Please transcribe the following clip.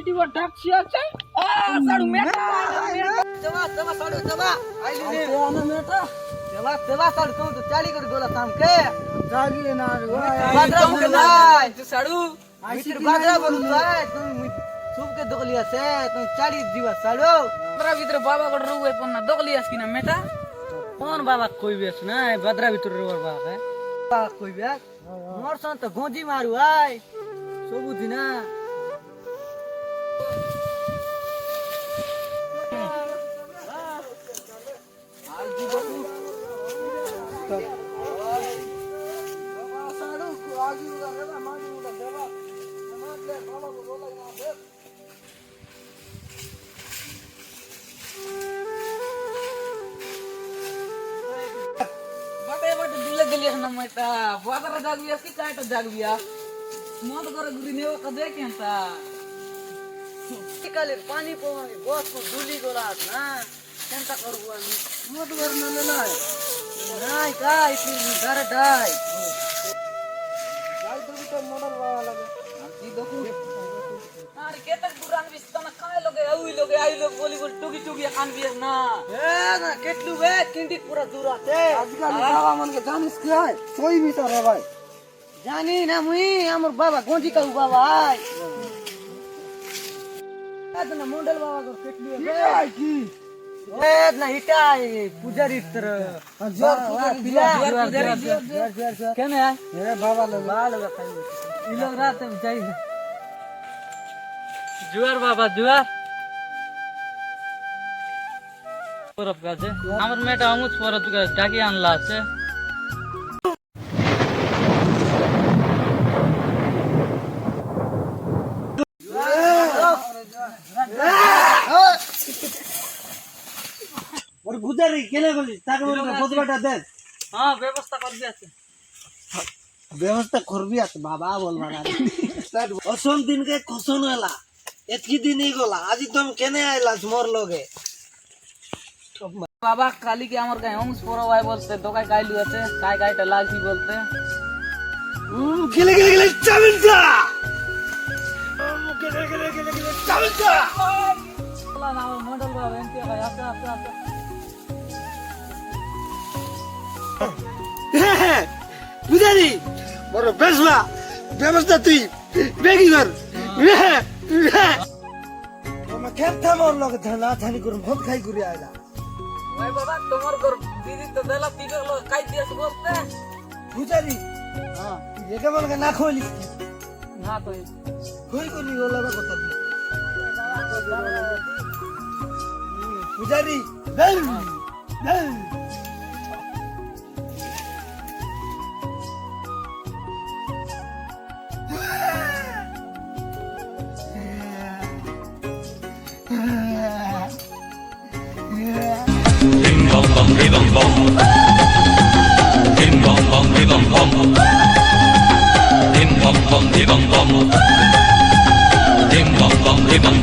BT वर डाकची আছে साडू Meta तेव्हा साडू तेव्हा आईली रे आना मेटा तेव्हा साडू तू चाली कर गोला थांब के जागी ना रे बादरा बोल नाही तू साडू मित्र बादरा बोलू आहे तुम्ही सूप के दोगली আছে তুমি 40 দিবস সাড়ো बादरा ভিতরে বাবা গড রুয়ে পন্না দগলি আস কিনা মেটা কোন বাবা কইবেছ না বাদরা ভিতর রুয়ার বাবা বাবা কইবে মোর সন তো গঞ্জি মারু আই সবু দিনা ना मेटा बादरा जागविया की काटा जागविया मत करे गुरी नेव कदे केंता काले पानी पोवानी बस को धुली गोलात ना केंता करू आम्ही मत वरना नाही काय इतनी घर डाय काय तुम्ही तो मॉडल वाला लगे आमची देखू अरे केतक दुरान विस्ताना काय लोगे आई लोग बोली बोल टुकी टुकी कान बियस ना ए ना केटलू बे किंडिक पूरा दूर आते आजकल बाबा मन के जानिस के है कोई भी तो रे भाई जानी ना मुई हमर बाबा गोंजी का बाबा आय ना मंडल बाबा को केटलू ये आई की ए ना हिटा पुजारी तर जोर पुजारी केने है ए बाबा लोग खाई इ लोग रात में जाई जुआर बाबा जुआर परब কাছে আমার মেটা আমুজ পরব ডাকি আনলা আছে और पुजारी केने বলি তাকে বলি বদবাটা দে হ্যাঁ ব্যবস্থা করবি আছে ব্যবস্থা করবি আছে বাবা বলবা না অসম দিনকে খসন এলা এতকি দিনই গলা আজি তুমি কেনে আইলা মোর লগে বাবা কালি কি আমার গায়ে অংশ পরব আই বলতে দোকায় গাইলু আছে কাই গাইটা লাগছি বলতে গেলে গেলে গেলে চামিনটা গেলে গেলে গেলে গেলে চামিনটা বলা না মডেল বাবা এনতে গায় আস্তে আস্তে আস্তে পুজারি বড় বেশলা ব্যবস্থা তুই বেগি কর তোমা কেমতা মোর লগে ধানা থানি করুম ভোট খাই করে আইলা ভাই বাবা তোমার ঘর দিদি তো দেলা পিগর লোক কাই দিয়েছ বলতে পুজারি হ্যাঁ একে বলকে না খোলি না তো কই কোনি ওলা কথা দি পুজারি দেন দেন Ding dong dong dong dong. Ding dong dong dong dong. Ding dong dong dong dong. Ding dong dong dong